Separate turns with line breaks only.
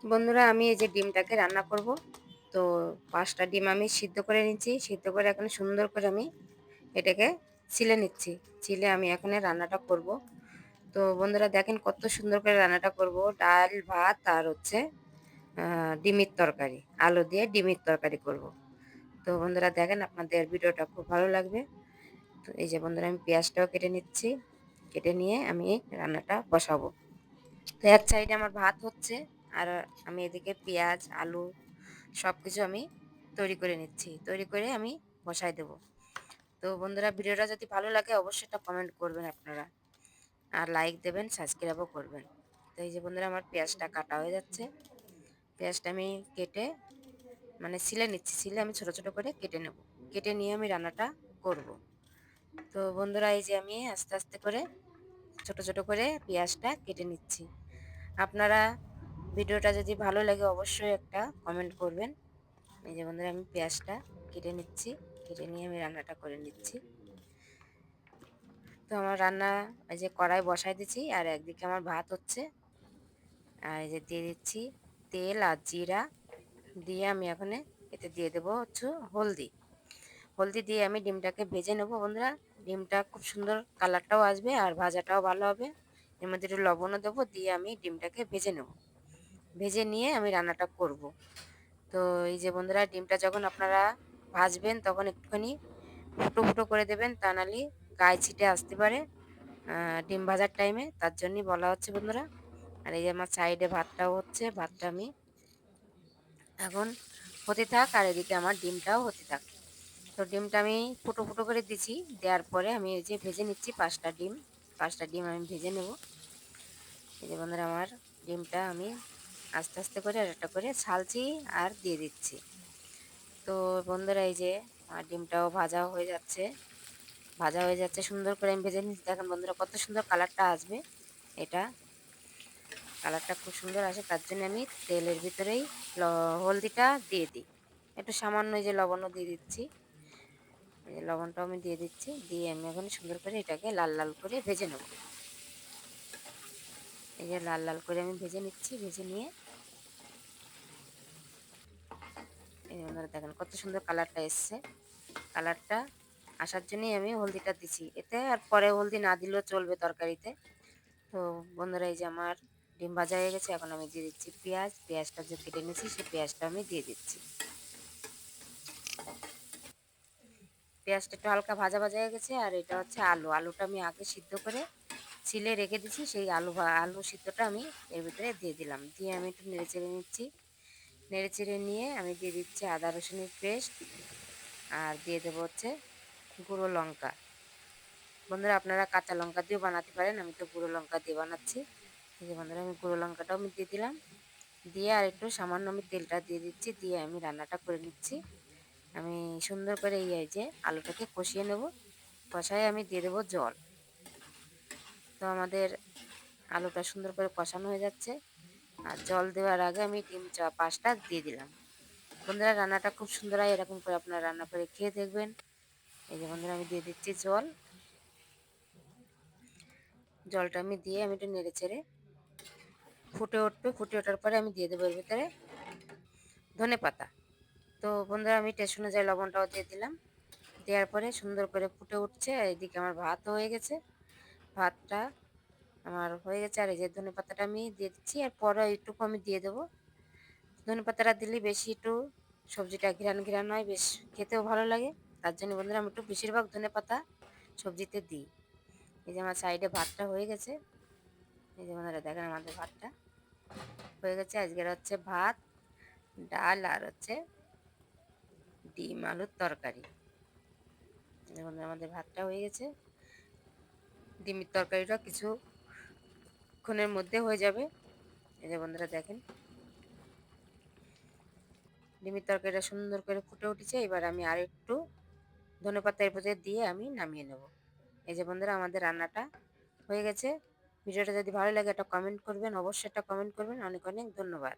বন্ধুরা, আমি এই যে ডিমটাকে রান্না করব। তো ৫টা ডিম আমি সিদ্ধ করে নিচ্ছি। সিদ্ধ করে এখন সুন্দর করে আমি এটাকে ছিলে নিচ্ছি। ছিলে আমি এখন রান্নাটা করব। তো বন্ধুরা দেখেন কত সুন্দর করে রান্নাটা করব। ডাল, ভাত আর হচ্ছে ডিমের তরকারি। আলু দিয়ে ডিমের তরকারি করব। তো বন্ধুরা দেখেন আপনাদের ভিডিওটা খুব ভালো লাগবে। তো এই যে বন্ধুরা আমি পেঁয়াজটাও কেটে নিচ্ছি। কেটে নিয়ে আমি রান্নাটা বসাবো। তো এক সাইডে আমার ভাত হচ্ছে আর আমি এদিকে পেঁয়াজ, আলু সবকিছু আমি তৈরি করে নিচ্ছি। তৈরি করে আমি বসায় দেব। তো বন্ধুরা ভিডিওটা যদি ভালো লাগে অবশ্যই একটা কমেন্ট করবেন আপনারা। আর লাইক দেবেন, সাবস্ক্রাইবও করবেন। তো এই যে বন্ধুরা আমার পেঁয়াজটা কাটা হয়ে যাচ্ছে। পেঁয়াজটা আমি কেটে মানে ছিলে নিচ্ছি। ছিলে আমি ছোট, ছোট করে কেটে নেব। কেটে নিয়ে আমি রান্নাটা করব। তো বন্ধুরা এই যে আমি আস্তে, আস্তে করে ছোট, ছোট করে পেঁয়াজটা কেটে নিচ্ছি। আপনারা ভিডিওটা যদি ভালো লাগে অবশ্যই একটা কমেন্ট করবেন। এই যে বন্ধুরা আমি পেঁয়াজটা কেটে নিচ্ছি। কেটে নিয়ে আমি রান্নাটা করে নিচ্ছি। তো আমার রান্না এই যে কড়াই বসাই দিচ্ছি আর একদিকে আমার ভাত হচ্ছে। আর এই যে দিয়ে দিচ্ছি তেল আর জিরা। দিয়ে আমি এখন এতে দিয়ে দেবো হচ্ছে হলদি। হলদি দিয়ে আমি ডিমটাকে ভেজে নেবো বন্ধুরা। ডিমটা খুব সুন্দর কালারটাও আসবে আর ভাজাটাও ভালো হবে। এর মধ্যে একটু লবণও দেবো, দিয়ে আমি ডিমটাকে ভেজে নেব। ভেজে নিয়ে আমি রান্নাটা করব। তো এই যে বন্ধুরা ডিমটা যখন আপনারা ভাজবেন তখন একটুখানি ফুটো ফুটো করে দেবেন, তা নাহলে গায়ে ছিটে আসতে পারে ডিম ভাজার টাইমে, তার জন্যই বলা হচ্ছে বন্ধুরা। আর এই যে আমার সাইডে ভাতটাও হচ্ছে, ভাতটা আমি এখন হতে থাক আর এদিকে আমার ডিমটাও হতে থাক। তো ডিমটা আমি ফুটো ফুটো করে দিছি। দেওয়ার পরে আমি এই যে ভেজে নিচ্ছি 5টা ডিম। 5টা ডিম আমি ভেজে নেব। এই যে বন্ধুরা আমার ডিমটা আমি আস্তে আস্তে করে একটা করে ছালছি আর দিয়ে দিচ্ছি। তো বন্ধুরা এই যে আমার ডিমটাও ভাজা হয়ে যাচ্ছে। ভাজা হয়ে যাচ্ছে সুন্দর করে আমি ভেজে নিচ্ছি। দেখেন বন্ধুরা কত সুন্দর কালারটা আসবে। এটা কালারটা খুব সুন্দর আসে, তার জন্য আমি তেলের ভিতরেই হলদিটা দিয়ে দিই। একটু সামান্য এই যে লবণও দিয়ে দিচ্ছি। এই যে লবণটাও আমি দিয়ে দিচ্ছি। দিয়ে আমি এখন সুন্দর করে এটাকে লাল লাল করে ভেজে নেব। এই যে লাল লাল করে আমি ভেজে নিচ্ছি। ভেজে নিয়ে এই যে বন্ধুরা দেখেন কত সুন্দর কালারটা এসছে। কালারটা আসার জন্যই আমি হলদিটা দিছি। এতে আর পরে হলদি না দিলেও চলবে তরকারিতে। তো বন্ধুরা এই যে আমার ডিম ভাজা হয়ে গেছে। এখন আমি দিয়ে দিচ্ছি পেঁয়াজ। পেঁয়াজটা যে কেটে নিয়েছি সেই পেঁয়াজটা আমি দিয়ে দিচ্ছি। পেঁয়াজটা একটু হালকা ভাজা ভাজা হয়ে গেছে। আর এটা হচ্ছে আলু। আলুটা আমি আগে সিদ্ধ করে ছিলে রেখে দিচ্ছি। সেই আলু সিদ্ধটা আমি এর ভিতরে দিয়ে দিলাম। দিয়ে আমি একটু নেড়ে চেড়ে নিচ্ছি। নেড়ে চেড়ে নিয়ে আমি দিয়ে দিচ্ছি আদা রসুনের পেস্ট। আর দিয়ে দেবো হচ্ছে গুঁড়ো লঙ্কা। বন্ধুরা আপনারা কাঁচা লঙ্কা দিয়েও বানাতে পারেন, আমি তো গুঁড়ো লঙ্কা দিয়ে বানাচ্ছি। এই যে বন্ধুরা আমি গুঁড়ো লঙ্কাটাও আমি দিয়ে দিলাম। দিয়ে আর একটু সামান্য আমি তেলটা দিয়ে দিচ্ছি। দিয়ে আমি রান্নাটা করে নিচ্ছি। আমি সুন্দর করে এই যে আলুটাকে কষিয়ে নেব। কষায় আমি দিয়ে দেবো জল। তো আমাদের আলুটা সুন্দর করে কষানো হয়ে যাচ্ছে। আর জল দেওয়ার আগে আমি ডিম 5টা দিয়ে দিলাম। বন্ধুরা রান্নাটা খুব সুন্দর হয়, এরকম করে আপনারা রান্না করে খেয়ে দেখবেন। এই যে বন্ধুরা আমি দিয়ে দিচ্ছি জল। জলটা আমি দিয়ে আমি একটু নেড়ে চেড়ে ফুটে উঠবে। ফুটে ওঠার পরে আমি দিয়ে দেবো এর ভিতরে ধনেপাতা। তো বন্ধুরা আমি টেস্ট অনুযায়ী লবণটাও দিয়ে দিলাম। দেওয়ার পরে সুন্দর করে ফুটে উঠছে। আর এদিকে আমার ভাতও হয়ে গেছে। ভাতটা আমার হয়ে গেছে। আর এই যে ধনেপাতাটা আমি দিয়ে দিচ্ছি। আর পরে একটুকু আমি দিয়ে দেবো। ধনেপাতাটা দিলে বেশি একটু সবজিটা ঘ্রাণ ঘ্রাণ হয়, বেশ খেতেও ভালো লাগে। তার জন্য বন্ধুরা আমি একটু বেশিরভাগ ধনেপাতা সবজিতে দিই। এই যে আমার সাইডে ভাতটা হয়ে গেছে। এই যে বন্ধুরা দেখেন আমাদের ভাতটা হয়ে গেছে। আজকের হচ্ছে ভাত, ডাল আর হচ্ছে ডিম আলুর তরকারি। এই বন্ধুরা আমাদের ভাতটা হয়ে গেছে। ডিমের তরকারিটা কিছুক্ষণের মধ্যে হয়ে যাবে। এই যে বন্ধুরা দেখেন ডিমের তরকারিটা সুন্দর করে ফুটে উঠেছে। এবার আমি আর একটু ধনেপাতা এর ভিতরে দিয়ে আমি নামিয়ে নেব। এই যে বন্ধুরা আমাদের রান্নাটা হয়ে গেছে। ভিডিওটা যদি ভালো লাগে একটা কমেন্ট করবেন, অবশ্যই একটা কমেন্ট করবেন। অনেক অনেক ধন্যবাদ।